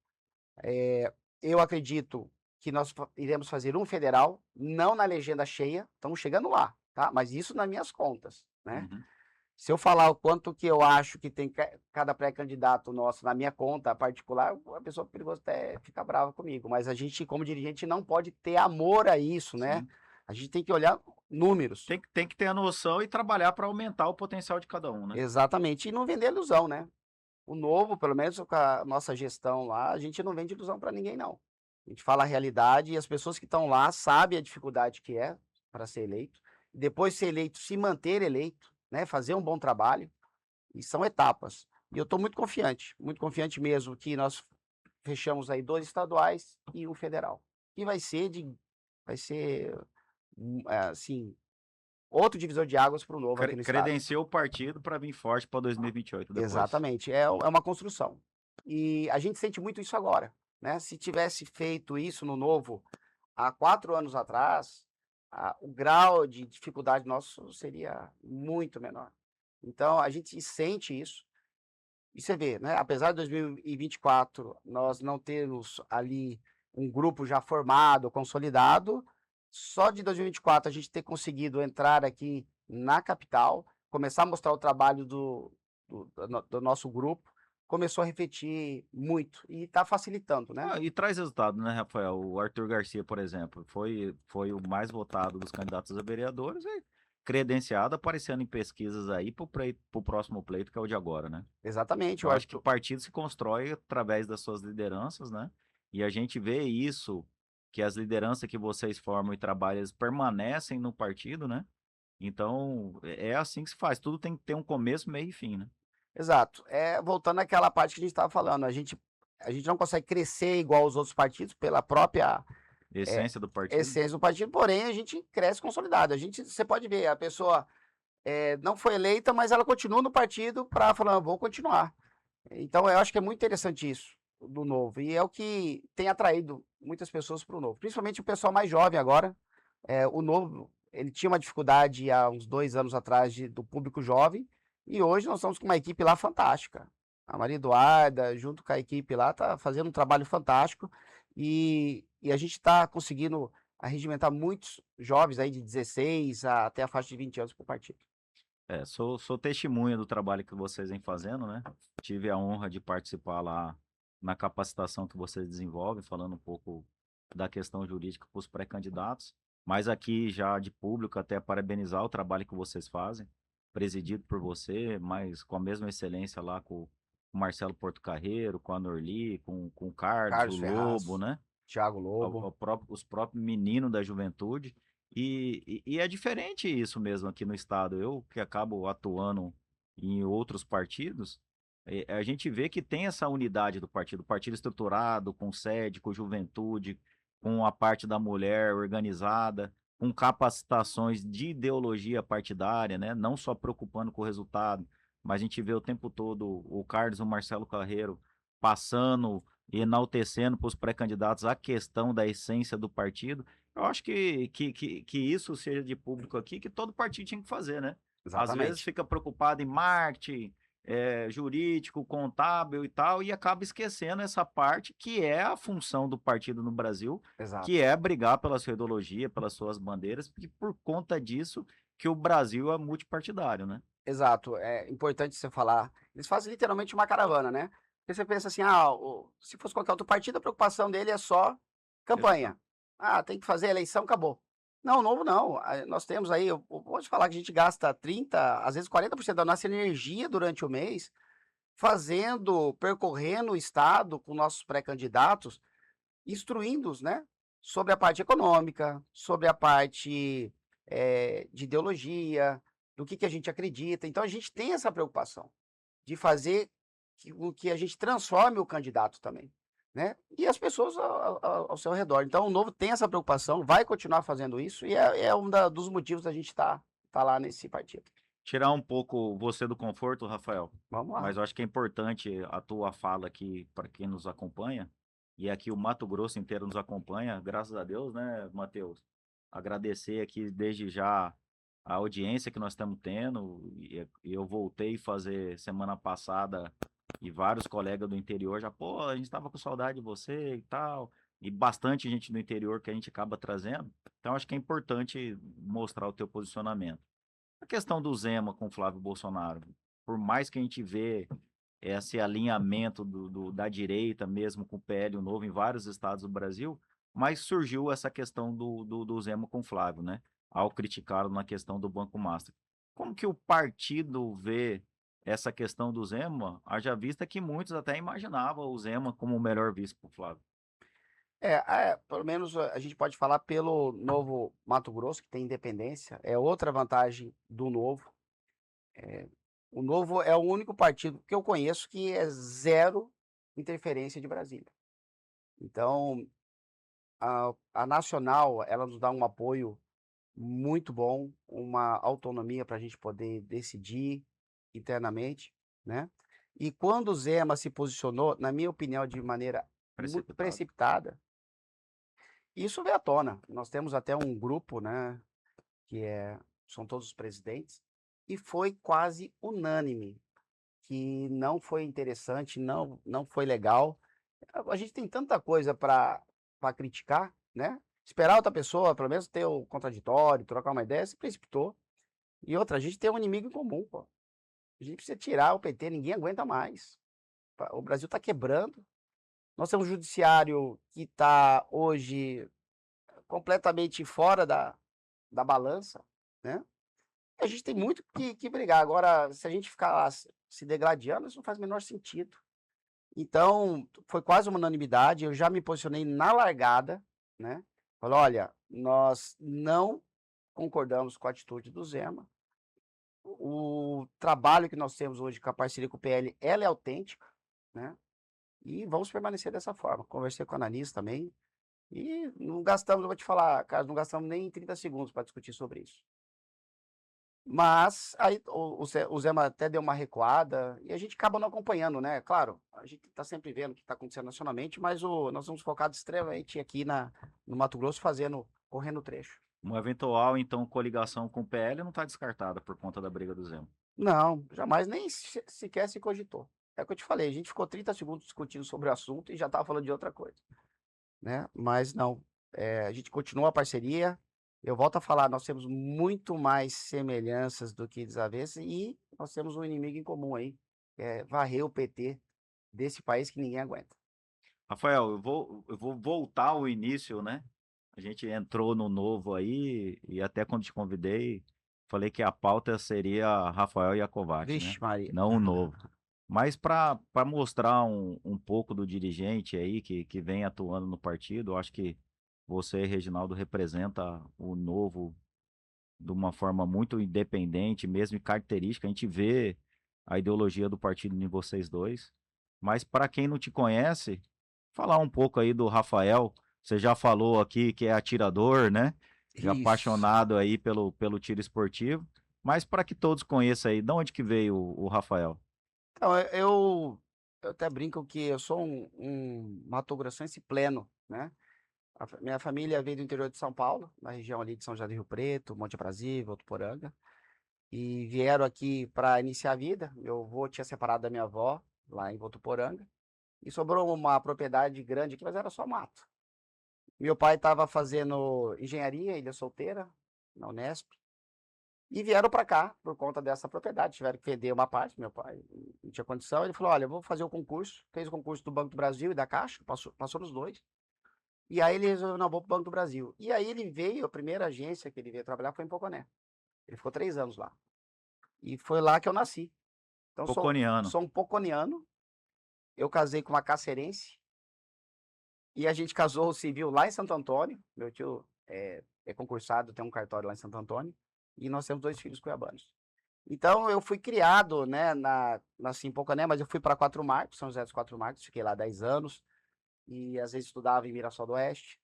Eu acredito que nós iremos fazer um federal, não na legenda cheia, estamos chegando lá, tá? Mas isso nas minhas contas, né? Uhum. Se eu falar o quanto que eu acho que tem cada pré-candidato nosso na minha conta particular, a pessoa perigosa até fica brava comigo. Mas a gente, como dirigente, não pode ter amor a isso, né? Sim. A gente tem que olhar números. Tem que ter a noção e trabalhar para aumentar o potencial de cada um, né? Exatamente. E não vender ilusão, né? O Novo, pelo menos com a nossa gestão lá, a gente não vende ilusão para ninguém, não. A gente fala a realidade e as pessoas que estão lá sabem a dificuldade que é para ser eleito. Depois de ser eleito, se manter eleito, né? Fazer um bom trabalho. E são etapas. E eu estou muito confiante mesmo que nós fechamos aí 2 estaduais e um federal. E vai ser assim, outro divisor de águas para o Novo aqui no estado. Credenciou o partido para vir forte para 2028 depois. Exatamente, é uma construção. E a gente sente muito isso agora, né? Se tivesse feito isso no Novo há 4 anos atrás, o grau de dificuldade nosso seria muito menor. Então, a gente sente isso. E você vê, né? Apesar de 2024 nós não termos ali um grupo já formado, consolidado, só de 2024 a gente ter conseguido entrar aqui na capital, começar a mostrar o trabalho do nosso grupo, começou a refletir muito e está facilitando, né? E traz resultado, né, Rafael? O Arthur Garcia, por exemplo, foi o mais votado dos candidatos a vereadores e credenciado, aparecendo em pesquisas aí para o próximo pleito, que é o de agora, né? Exatamente. Eu acho que o partido se constrói através das suas lideranças, né? E a gente vê isso, que as lideranças que vocês formam e trabalham, eles permanecem no partido, né? Então, é assim que se faz. Tudo tem que ter um começo, meio e fim, né? Exato. Voltando àquela parte que a gente estava falando, a gente não consegue crescer igual os outros partidos pela própria Essência do partido. essência do partido, porém a gente cresce consolidado. Você pode ver, a pessoa não foi eleita, mas ela continua no partido para falar, vou continuar. Então eu acho que é muito interessante isso do Novo, e é o que tem atraído muitas pessoas para o Novo, principalmente o pessoal mais jovem agora. O Novo, ele tinha uma dificuldade há uns 2 anos atrás do público jovem, e hoje nós estamos com uma equipe lá fantástica. A Maria Eduarda, junto com a equipe lá, está fazendo um trabalho fantástico, e a gente está conseguindo arregimentar muitos jovens aí de 16 até a faixa de 20 anos para o partido. Sou testemunha do trabalho que vocês vêm fazendo, né? Tive a honra de participar lá na capacitação que vocês desenvolvem, falando um pouco da questão jurídica para os pré-candidatos, mas aqui já de público até parabenizar o trabalho que vocês fazem, presidido por você, mas com a mesma excelência lá com o Marcelo Portocarrero, com a Norli, com o Carlos, o Carlos Lobo, Ferraz, né? Thiago Lobo. Os próprios meninos da juventude. E é diferente isso mesmo aqui no estado. Eu que acabo atuando em outros partidos, a gente vê que tem essa unidade do partido estruturado, com sede, com juventude, com a parte da mulher organizada, com capacitações de ideologia partidária, né? Não só preocupando com o resultado, mas a gente vê o tempo todo o Carlos e o Marcelo Carreiro passando e enaltecendo para os pré-candidatos a questão da essência do partido. Eu acho que isso seja de público aqui, que todo partido tinha que fazer, né? Às vezes Exatamente. fica preocupado em marketing, jurídico, contábil e tal, e acaba esquecendo essa parte que é a função do partido no Brasil, que Exato. é brigar pela sua ideologia, pelas suas bandeiras, e por conta disso que o Brasil é multipartidário, né? Exato, é importante você falar. Eles fazem literalmente uma caravana, né? Porque você pensa assim, se fosse qualquer outro partido, a preocupação dele é só Exato. campanha. Ah, tem que fazer a eleição, acabou. Não, novo não. Nós temos aí, eu vou te falar que a gente gasta 30, às vezes 40% da nossa energia durante o mês percorrendo o estado com nossos pré-candidatos, instruindo-os, né? Sobre a parte econômica, sobre a parte de ideologia, do que a gente acredita. Então a gente tem essa preocupação de fazer com que a gente transforme o candidato também, né? E as pessoas ao seu redor. Então o Novo tem essa preocupação, vai continuar fazendo isso, e é dos motivos da gente tá lá nesse partido. Tirar um pouco você do conforto, Rafael, Vamos lá. mas eu acho que é importante a tua fala aqui para quem nos acompanha, e aqui o Mato Grosso inteiro nos acompanha, graças a Deus, né, Matheus? Agradecer aqui desde já a audiência que nós estamos tendo, e eu voltei a fazer semana passada, e vários colegas do interior já, pô, a gente estava com saudade de você e tal, e bastante gente do interior que a gente acaba trazendo, então acho que é importante mostrar o teu posicionamento. A questão do Zema com o Flávio Bolsonaro, por mais que a gente vê esse alinhamento da direita mesmo com o PL o Novo em vários estados do Brasil, mas surgiu essa questão do Zema com o Flávio, né? Ao criticá-lo na questão do Banco Master. Como que o partido vê essa questão do Zema, haja vista que muitos até imaginavam o Zema como o melhor vice para o Flávio? Pelo menos a gente pode falar pelo Novo Mato Grosso, que tem independência, é outra vantagem do Novo. O Novo é o único partido que eu conheço que é zero interferência de Brasília. Então, a Nacional, ela nos dá um apoio muito bom, uma autonomia para a gente poder decidir internamente, né? E quando o Zema se posicionou, na minha opinião, de maneira muito Precipitado. precipitada, isso veio à tona. Nós temos até um grupo, né, que são todos os presidentes, e foi quase unânime que não foi interessante, não foi legal. A gente tem tanta coisa para criticar, né? Esperar outra pessoa, pelo menos ter o contraditório, trocar uma ideia, se precipitou. E outra, a gente tem um inimigo em comum, pô. A gente precisa tirar o PT, ninguém aguenta mais. O Brasil está quebrando. Nós temos um judiciário que está hoje completamente fora da balança, né? A gente tem muito que brigar. Agora, se a gente ficar lá se degladiando, isso não faz o menor sentido. Então, foi quase uma unanimidade. Eu já me posicionei na largada, né? Falei, olha, nós não concordamos com a atitude do Zema. O trabalho que nós temos hoje com a parceria com o PL, ela é autêntica, né? E vamos permanecer dessa forma. Conversei com a analista também. E não gastamos, eu vou te falar, Carlos, não gastamos nem 30 segundos para discutir sobre isso. Mas aí o Zema até deu uma recuada e a gente acaba não acompanhando, né? Claro, a gente está sempre vendo o que está acontecendo nacionalmente, mas nós estamos focados extremamente aqui no Mato Grosso, correndo o trecho. Uma eventual, então, coligação com o PL não está descartada por conta da briga do Zema. Não, jamais nem sequer se cogitou. É o que eu te falei, a gente ficou 30 segundos discutindo sobre o assunto e já estava falando de outra coisa, né? Mas não, a gente continua a parceria. Eu volto a falar, nós temos muito mais semelhanças do que desavenças e nós temos um inimigo em comum aí, que é varrer o PT desse país que ninguém aguenta. Rafael, eu vou voltar ao início, né? A gente entrou no novo aí e até quando te convidei, falei que a pauta seria Rafael Iacovacci, né? Vixe, Maria. Não o novo. Mas para mostrar um pouco do dirigente aí que vem atuando no partido, eu acho que você, Reginaldo, representa o novo de uma forma muito independente, mesmo e característica. A gente vê a ideologia do partido em vocês dois. Mas para quem não te conhece, falar um pouco aí do Rafael. Você já falou aqui que é atirador, né? Já Isso. apaixonado aí pelo tiro esportivo. Mas para que todos conheçam aí, de onde que veio o Rafael? Então, eu até brinco que eu sou um mato-grossense pleno, né? Minha família veio do interior de São Paulo, na região ali de São José do Rio Preto, Monte Aprazível, Votuporanga, e vieram aqui para iniciar a vida. Meu avô tinha separado da minha avó, lá em Votuporanga, e sobrou uma propriedade grande aqui, mas era só mato. Meu pai estava fazendo engenharia, Ilha Solteira, na Unesp, e vieram para cá por conta dessa propriedade. Tiveram que vender uma parte, meu pai não tinha condição. Ele falou: Olha, eu vou fazer o concurso. Fez o concurso do Banco do Brasil e da Caixa, passou nos dois. E aí ele resolveu: Não, vou para o Banco do Brasil. E aí ele veio, a primeira agência que ele veio trabalhar foi em Poconé. Ele ficou 3 anos lá. E foi lá que eu nasci. Então Poconiano. sou um poconiano. Eu casei com uma cacerense. E a gente casou o civil lá em Santo Antônio. Meu tio é concursado, tem um cartório lá em Santo Antônio. E nós temos 2 filhos cuiabanos. Então eu fui criado, né, nasci em Poconé, mas eu fui para Quatro Marcos, São José dos Quatro Marcos, fiquei lá 10 anos. E às vezes estudava em Mirassol do Oeste.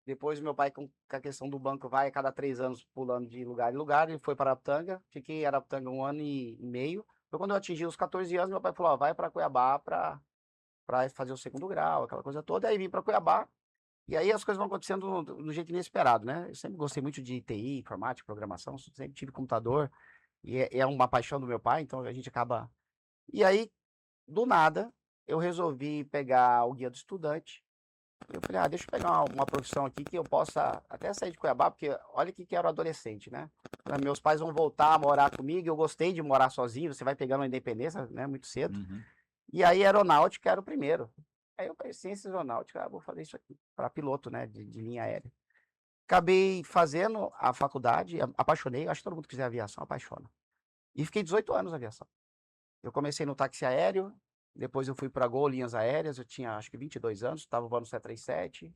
Depois meu pai, com a questão do banco, vai a cada 3 anos pulando de lugar em lugar. Ele foi para Araputanga, fiquei em Araputanga 1 ano e meio. Foi quando eu atingi os 14 anos, meu pai falou: Ó, vai para Cuiabá para fazer o segundo grau, aquela coisa toda. Aí vim para Cuiabá. E aí as coisas vão acontecendo do jeito inesperado, né? Eu sempre gostei muito de TI, informática, programação, sempre tive computador. E é uma paixão do meu pai, então a gente acaba. E aí, do nada, eu resolvi pegar o guia do estudante. Eu falei: deixa eu pegar uma profissão aqui que eu possa até sair de Cuiabá, porque olha que era adolescente, né? Meus pais vão voltar a morar comigo, eu gostei de morar sozinho, você vai pegando uma independência, né, muito cedo. Uhum. E aí aeronáutica era o primeiro. Aí eu falei: ciências aeronáuticas, vou fazer isso aqui, para piloto, né, de linha aérea. Acabei fazendo a faculdade, apaixonei, acho que todo mundo que quiser aviação apaixona. E fiquei 18 anos na aviação. Eu comecei no táxi aéreo, depois eu fui para Gol Linhas Aéreas, eu tinha acho que 22 anos, estava voando 737.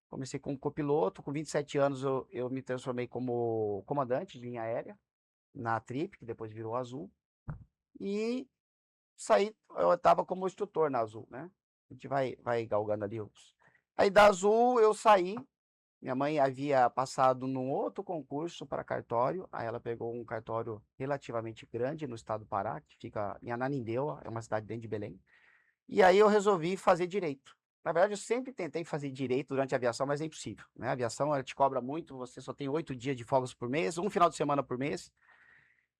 Comecei como copiloto, com 27 anos eu me transformei como comandante de linha aérea na Trip, que depois virou Azul. E saí, eu estava como instrutor na Azul, né? A gente vai galgando ali os. Aí da Azul eu saí. Minha mãe havia passado num outro concurso para cartório, aí ela pegou um cartório relativamente grande no estado do Pará, que fica em Ananindeua, é uma cidade dentro de Belém. E aí eu resolvi fazer direito. Na verdade, eu sempre tentei fazer direito durante a aviação, mas é impossível, né? A aviação, ela te cobra muito, você só tem 8 dias de folgas por mês, um final de semana por mês.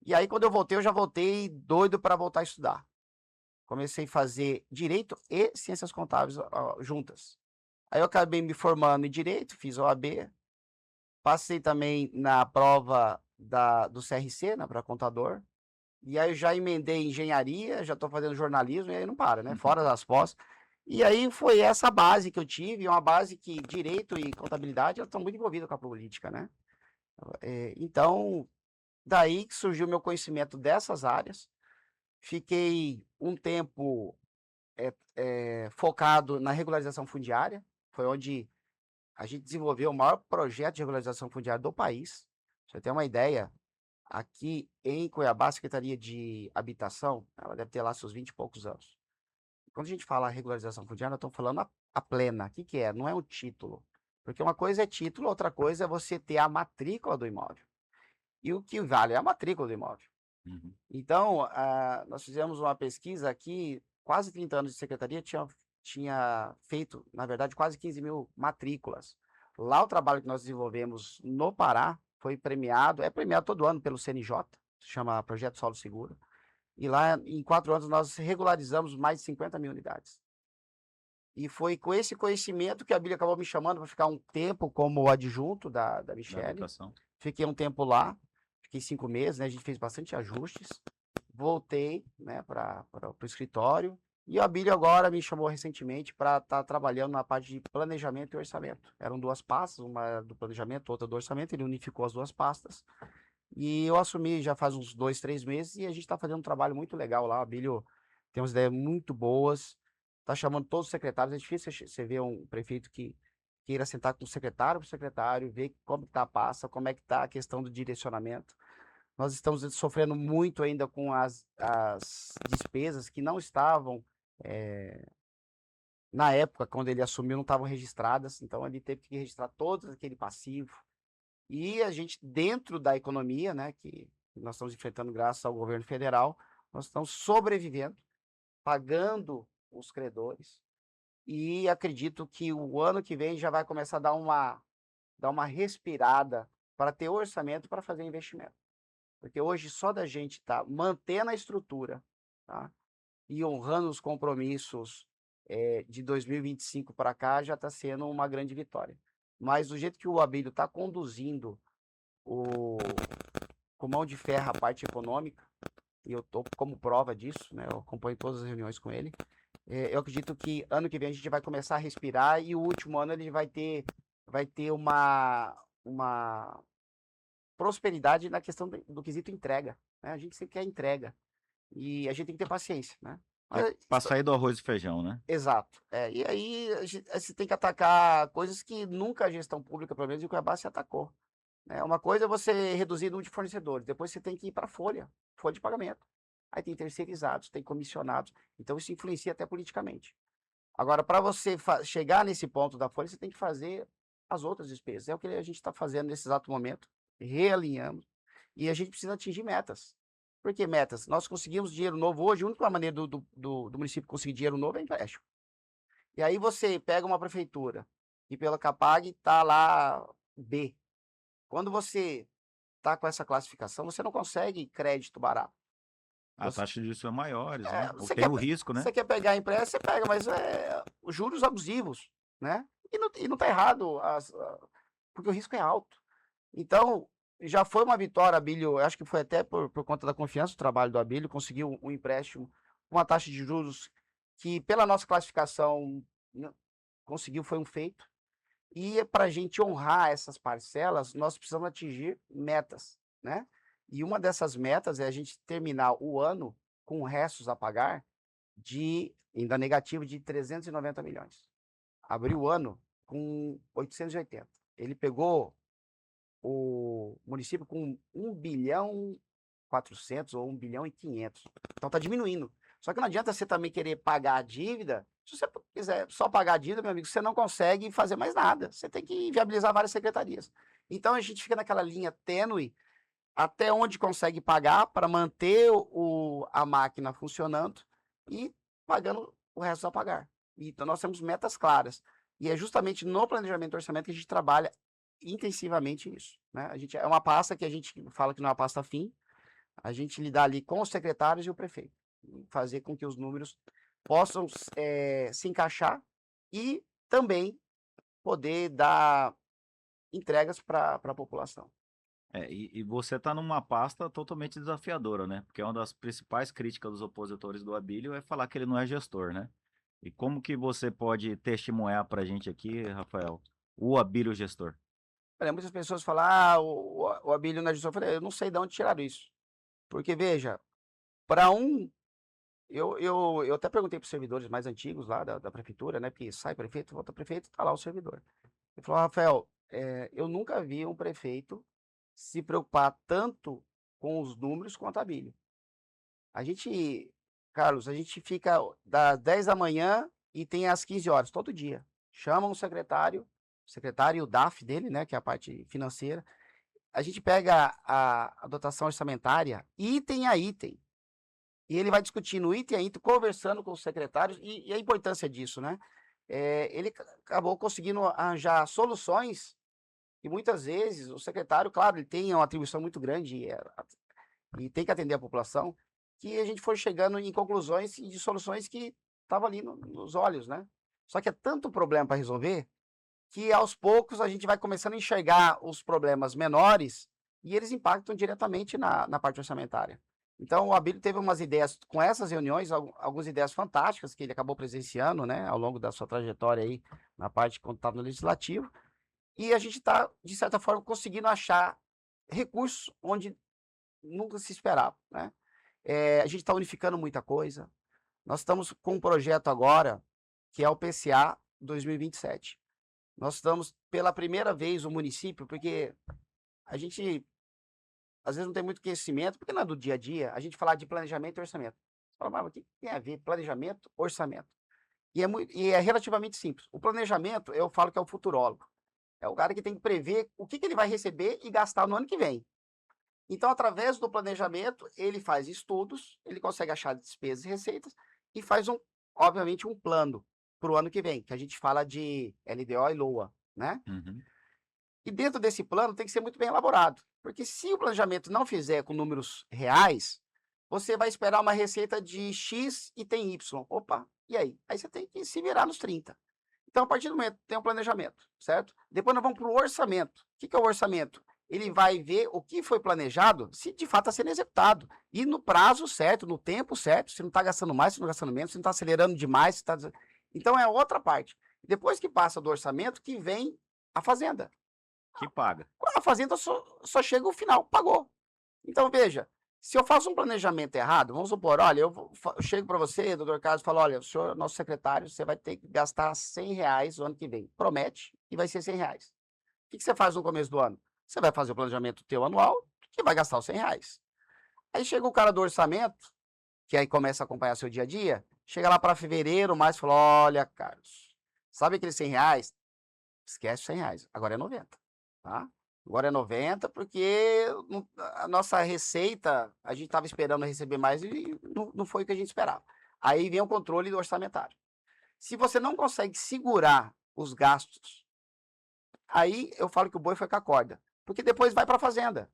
E aí, quando eu voltei, eu já voltei doido para voltar a estudar. Comecei a fazer direito e ciências contábeis juntas. Aí eu acabei me formando em direito, fiz OAB, passei também na prova do CRC, né, para contador. E aí eu já emendei engenharia, já estou fazendo jornalismo, e aí não para, né? Fora das pós. E aí foi essa base que eu tive, uma base que direito e contabilidade elas estão muito envolvidas com a política, né? Então, daí que surgiu o meu conhecimento dessas áreas. Fiquei um tempo focado na regularização fundiária, foi onde a gente desenvolveu o maior projeto de regularização fundiária do país. Pra você ter uma ideia, aqui em Cuiabá, a Secretaria de Habitação, ela deve ter lá seus 20 e poucos anos. Quando a gente fala regularização fundiária, nós estamos falando a plena. O que que é? Não é um título. Porque uma coisa é título, outra coisa é você ter a matrícula do imóvel. e o que vale é a matrícula do imóvel. Uhum. Então, nós fizemos uma pesquisa aqui, quase 30 anos de secretaria, tinha feito, na verdade, quase 15.000 matrículas. Lá o trabalho que nós desenvolvemos no Pará foi premiado, é premiado todo ano pelo CNJ, se chama Projeto Solo Seguro. E lá, em 4 anos, nós regularizamos mais de 50.000 unidades. E foi com esse conhecimento que a Bíblia acabou me chamando para ficar um tempo como adjunto da Da Michele. habitação. Fiquei um tempo lá, fiquei 5 meses, né? A gente fez bastante ajustes. Voltei, né, para o escritório. E a Bíblia agora me chamou recentemente para estar trabalhando na parte de planejamento e orçamento. Eram 2 pastas, uma do planejamento, outra do orçamento. Ele unificou as 2 pastas. E eu assumi já faz uns 2, 3 meses e a gente está fazendo um trabalho muito legal lá. A Bíblia tem umas ideias muito boas. Está chamando todos os secretários. É difícil você ver um prefeito que queira sentar com o secretário por secretário, ver como está a pasta, como é que está a questão do direcionamento. Nós estamos sofrendo muito ainda com as despesas que não estavam, na época, quando ele assumiu, não estavam registradas, então ele teve que registrar todo aquele passivo. E a gente, dentro da economia, né, que nós estamos enfrentando graças ao governo federal, nós estamos sobrevivendo, pagando os credores, e acredito que o ano que vem já vai começar a dar uma respirada para ter orçamento para fazer investimento. Porque hoje só da gente estar mantendo a estrutura, tá, e honrando os compromissos, de 2025 para cá, já está sendo uma grande vitória. Mas do jeito que o Abílio está conduzindo o com mão de ferro a parte econômica, e eu estou como prova disso, né, eu acompanho todas as reuniões com ele, eu acredito que ano que vem a gente vai começar a respirar e o último ano ele vai ter uma prosperidade na questão do quesito entrega, né? A gente sempre quer entrega e a gente tem que ter paciência, né? Mas Para sair do arroz e feijão, né? exato. E aí você tem que atacar coisas que nunca a gestão pública, pelo menos, e o Cuiabá se atacou, né? Uma coisa é você reduzir o número de fornecedores, depois você tem que ir para folha de pagamento. Aí tem terceirizados, tem comissionados, então isso influencia até politicamente. Agora, para você chegar nesse ponto da folha, você tem que fazer as outras despesas. É o que a gente está fazendo nesse exato momento, realinhamos, e a gente precisa atingir metas. Por que metas? Nós conseguimos dinheiro novo hoje, a única maneira do município conseguir dinheiro novo é empréstimo. E aí você pega uma prefeitura e pela Capag está lá B. Quando você está com essa classificação, você não consegue crédito barato. A Você, taxa de juros são maiores, né? Ou você tem quer, o risco, né? você quer pegar empréstimo, você pega, mas os juros abusivos, né? E não está errado, porque o risco é alto. Então, já foi uma vitória, Abílio, acho que foi até por conta da confiança do trabalho do Abílio, conseguiu um empréstimo com uma taxa de juros que, pela nossa classificação, conseguiu, foi um feito. E para a gente honrar essas parcelas, nós precisamos atingir metas, né? E uma dessas metas é a gente terminar o ano com restos a pagar ainda negativo, de 390 milhões. Abriu o ano com 880. Ele pegou o município com 1.400.000.000 ou 1.500.000.000. Então tá diminuindo. Só que não adianta você também querer pagar a dívida. Se você quiser só pagar a dívida, meu amigo, você não consegue fazer mais nada. Você tem que viabilizar várias secretarias. Então a gente fica naquela linha tênue até onde consegue pagar para manter a máquina funcionando e pagando o resto a pagar. Então nós temos metas claras. E é justamente no planejamento do orçamento que a gente trabalha intensivamente isso, né? A gente é uma pasta que a gente fala que não é uma pasta fim, a gente lidar ali com os secretários e o prefeito, fazer com que os números possam se encaixar e também poder dar entregas para a população. E você está numa pasta totalmente desafiadora, né? Porque uma das principais críticas dos opositores do Abílio é falar que ele não é gestor, né? E como que você pode testemunhar para a gente aqui, Rafael, o Abílio gestor? Olha, muitas pessoas falam, ah, o Abílio não é gestor. Eu falei, eu não sei de onde tiraram isso. Porque, veja, para eu até perguntei para os servidores mais antigos lá da prefeitura, né? Porque sai prefeito, volta prefeito, tá lá o servidor. Ele falou, Rafael, eu nunca vi um prefeito se preocupar tanto com os números quanto a Abílio. A gente, Carlos, a gente fica das 10 da manhã e tem às 15 horas, todo dia. Chama um secretário e o DAF dele, né? Que é a parte financeira. a gente pega a dotação orçamentária item a item, e ele vai discutindo item a item, conversando com os secretários, e a importância disso, né? Ele acabou conseguindo arranjar soluções, e muitas vezes o secretário, claro, ele tem uma atribuição muito grande e tem que atender a população, que a gente foi chegando em conclusões e de soluções que estavam ali nos olhos, né? Só que é tanto problema para resolver que aos poucos a gente vai começando a enxergar os problemas menores e eles impactam diretamente na parte orçamentária. Então, o Abílio teve umas ideias, com essas reuniões, algumas ideias fantásticas que ele acabou presenciando, né, ao longo da sua trajetória aí na parte quando estava no Legislativo, e a gente está, de certa forma, conseguindo achar recursos onde nunca se esperava, né? A gente está unificando muita coisa. Nós estamos com um projeto agora, que é o PCA 2027. Nós estamos, pela primeira vez, o município, porque a gente, às vezes, não tem muito conhecimento, porque não é do dia a dia, a gente falar de planejamento e orçamento. Você fala, mas o que tem a ver planejamento, orçamento? E é relativamente simples. O planejamento, eu falo que é o futurólogo. É o cara que tem que prever o que ele vai receber e gastar no ano que vem. Então, através do planejamento, ele faz estudos, ele consegue achar despesas e receitas e faz, obviamente, um plano para o ano que vem, que a gente fala de LDO e LOA, né? Uhum. E dentro desse plano tem que ser muito bem elaborado, porque se o planejamento não fizer com números reais, você vai esperar uma receita de X e tem Y. Opa, e aí? Aí você tem que se virar nos 30. Então, a partir do momento que tem um planejamento, certo? Depois nós vamos para o orçamento. O que é o orçamento? Ele vai ver o que foi planejado, se de fato está sendo executado. E no prazo certo, no tempo certo, se não está gastando mais, se não está gastando menos, se não está acelerando demais. Se tá... Então, é outra parte. Depois que passa do orçamento, que vem a fazenda. Que paga. A fazenda só chega o final, pagou. Então, veja, se eu faço um planejamento errado, vamos supor, olha, eu chego para você, doutor Carlos, e falo, olha, o senhor, nosso secretário, você vai ter que gastar R$100 o ano que vem. Promete, e vai ser R$100. O que você faz no começo do ano? Você vai fazer o planejamento teu anual, que vai gastar os R$100. Aí chega o cara do orçamento, que aí começa a acompanhar seu dia a dia, chega lá para fevereiro, março, e fala, olha, Carlos, sabe aqueles R$100? Esquece os R$100, agora é 90, tá? Agora é 90 porque a nossa receita, a gente estava esperando receber mais e não foi o que a gente esperava. Aí vem o controle do orçamentário. Se você não consegue segurar os gastos, aí eu falo que o boi foi com a corda, porque depois vai para a fazenda.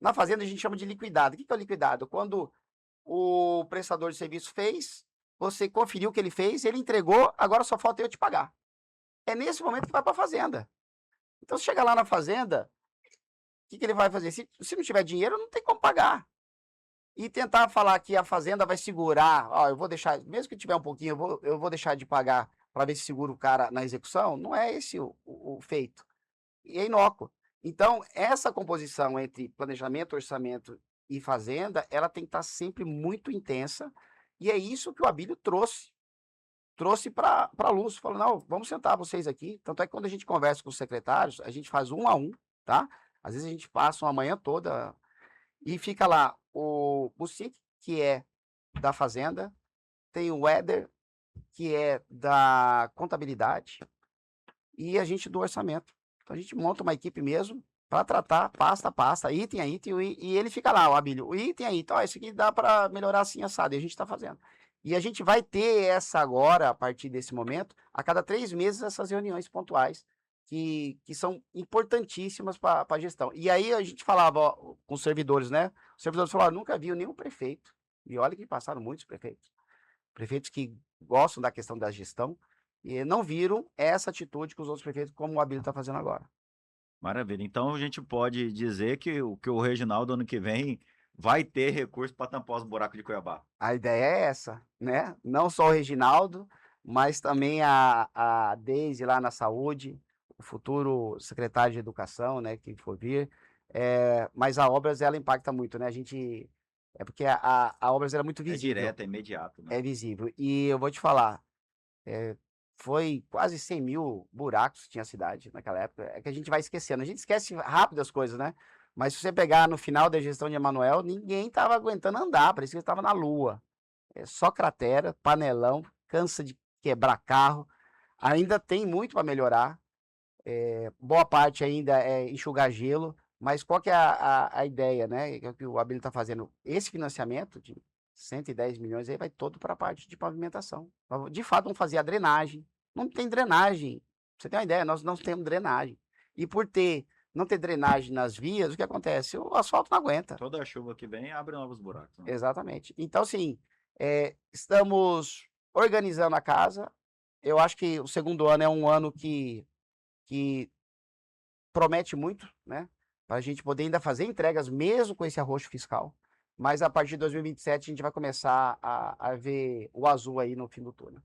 Na fazenda a gente chama de liquidado. O que é o liquidado? Quando o prestador de serviço fez, você conferiu o que ele fez, ele entregou, agora só falta eu te pagar. É nesse momento que vai para a fazenda. Então, se chegar lá na fazenda, o que ele vai fazer? Se não tiver dinheiro, não tem como pagar. E tentar falar que a fazenda vai segurar, ó, eu vou deixar, mesmo que tiver um pouquinho, eu vou deixar de pagar para ver se segura o cara na execução, não é esse o feito. E é inócuo. Então, essa composição entre planejamento, orçamento e fazenda, ela tem que estar sempre muito intensa, e é isso que o Abílio trouxe para a luz, falou, não, vamos sentar vocês aqui, tanto é que quando a gente conversa com os secretários, a gente faz um a um, tá? Às vezes a gente passa uma manhã toda e fica lá o Bucic, que é da fazenda, tem o Éder, que é da contabilidade, e a gente do orçamento. Então a gente monta uma equipe mesmo para tratar pasta a pasta, item a item, e ele fica lá, o Abílio, o item a item, ó, isso aqui dá para melhorar assim assado, e a gente está fazendo. E a gente vai ter essa agora, a partir desse momento, a cada 3 meses, essas reuniões pontuais, que são importantíssimas para a gestão. E aí a gente falava ó, com os servidores, né? Os servidores falaram, nunca viu nenhum prefeito. E olha que passaram muitos prefeitos. Prefeitos que gostam da questão da gestão e não viram essa atitude que os outros prefeitos, como o Abílio está fazendo agora. Maravilha. Então a gente pode dizer que o Reginaldo ano que vem vai ter recurso para tampar os buracos de Cuiabá. A ideia é essa, né? Não só o Reginaldo, mas também a Deise lá na saúde, o futuro secretário de educação, né, que for vir. Mas a Obras, ela impacta muito, né? É porque a Obras era muito É visível. direto, é imediato, né? É visível. E eu vou te falar, foi quase 100 mil buracos que tinha a cidade naquela época. É que a gente vai esquecendo. A gente esquece rápido as coisas, né? Mas se você pegar no final da gestão de Emanuel, ninguém estava aguentando andar, parecia que estava na lua. É só cratera, panelão, cansa de quebrar carro. Ainda tem muito para melhorar. Boa parte ainda é enxugar gelo. Mas qual que é a ideia, né? Que o Abílio está fazendo? Esse financiamento de 110 milhões aí vai todo para a parte de pavimentação. De fato, vamos fazer a drenagem. Não tem drenagem. Pra você tem uma ideia? Nós não temos drenagem. E por não ter drenagem nas vias, o que acontece? O asfalto não aguenta. Toda chuva que vem abre novos buracos, né? Exatamente. Então, assim, estamos organizando a casa. Eu acho que o segundo ano é um ano que promete muito, né? Para a gente poder ainda fazer entregas mesmo com esse arroxo fiscal. Mas a partir de 2027 a gente vai começar a ver o azul aí no fim do túnel.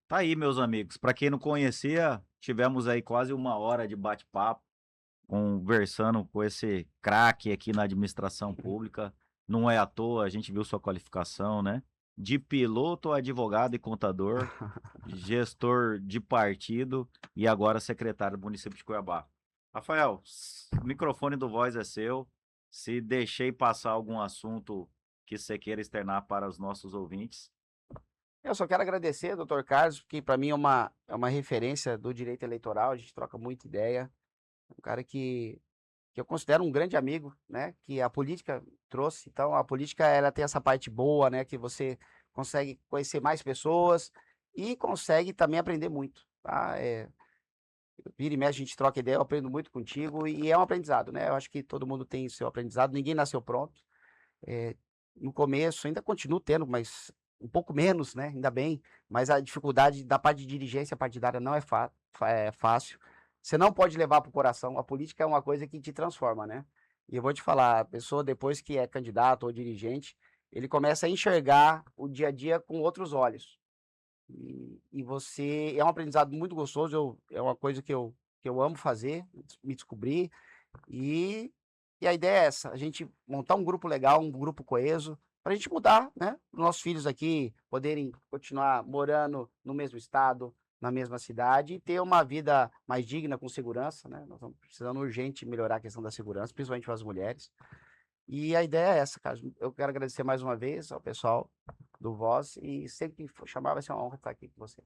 Tá aí, meus amigos. Para quem não conhecia, tivemos aí quase uma hora de bate-papo, conversando com esse craque aqui na administração pública. Não é à toa, a gente viu sua qualificação, né? De piloto, advogado e contador, gestor de partido e agora secretário do município de Cuiabá. Rafael, o microfone do Voz é seu. Se deixei passar algum assunto que você queira externar para os nossos ouvintes. Eu só quero agradecer, doutor Carlos, porque para mim é uma referência do direito eleitoral, a gente troca muita ideia. Um cara que eu considero um grande amigo, né? Que a política trouxe. Então, a política ela tem essa parte boa, né? Que você consegue conhecer mais pessoas e consegue também aprender muito, tá? Vira e mexe, a gente troca ideia, eu aprendo muito contigo e é um aprendizado, né? Eu acho que todo mundo tem seu aprendizado, ninguém nasceu pronto. Eh, no começo, ainda continuo tendo, mas um pouco menos, né? Ainda bem. Mas a dificuldade da parte de dirigência partidária não é fácil. Você não pode levar para o coração. A política é uma coisa que te transforma, né? E eu vou te falar, a pessoa depois que é candidato ou dirigente, ele começa a enxergar o dia a dia com outros olhos. E você é um aprendizado muito gostoso. É uma coisa que eu amo fazer, me descobrir. E, e a ideia é essa, a gente montar um grupo legal, um grupo coeso, para a gente mudar, né? Os nossos filhos aqui poderem continuar morando no mesmo estado, na mesma cidade e ter uma vida mais digna, com segurança, né? Nós estamos precisando urgente melhorar a questão da segurança, principalmente para as mulheres. E a ideia é essa, cara. Eu quero agradecer mais uma vez ao pessoal do Voz e sempre que for chamar vai ser uma honra estar aqui com você.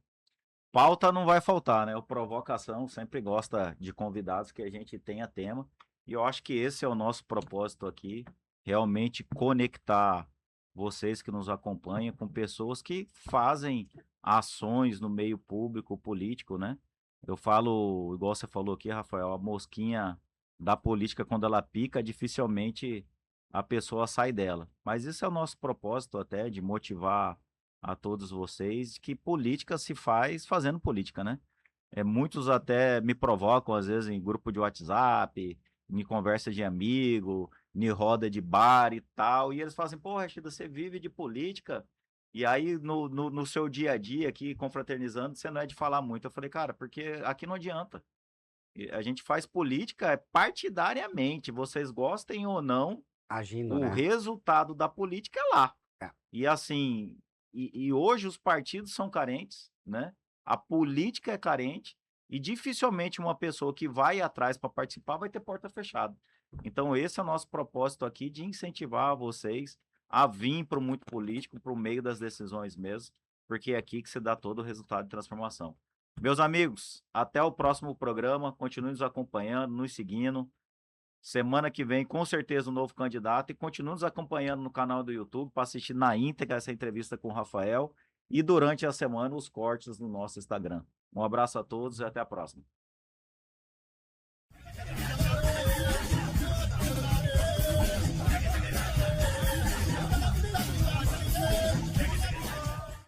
Pauta não vai faltar, né? O Provocação sempre gosta de convidados que a gente tenha tema. E eu acho que esse é o nosso propósito aqui, realmente conectar vocês que nos acompanham com pessoas que fazem ações no meio público, político, né? Eu falo, igual você falou aqui, Rafael, a mosquinha da política, quando ela pica, dificilmente a pessoa sai dela. Mas esse é o nosso propósito até, de motivar a todos vocês que política se faz fazendo política, né? Muitos até me provocam, às vezes, em grupo de WhatsApp, em conversa de amigo, em roda de bar e tal, e eles falam assim, pô, Rachida, você vive de política, e aí no seu dia a dia aqui, confraternizando, você não é de falar muito. Eu falei, cara, porque aqui não adianta. A gente faz política partidariamente, vocês gostem ou não, Agindo, o né? resultado da política é lá. É. E assim, e hoje os partidos são carentes, né? A política é carente e dificilmente uma pessoa que vai atrás para participar vai ter porta fechada. Então esse é o nosso propósito aqui de incentivar vocês a vir para o muito político, para o meio das decisões mesmo, porque é aqui que se dá todo o resultado de transformação. Meus amigos, até o próximo programa, continue nos acompanhando, nos seguindo. Semana que vem, com certeza, um novo candidato. E continue nos acompanhando no canal do YouTube para assistir na íntegra essa entrevista com o Rafael. E durante a semana, os cortes no nosso Instagram. Um abraço a todos e até a próxima.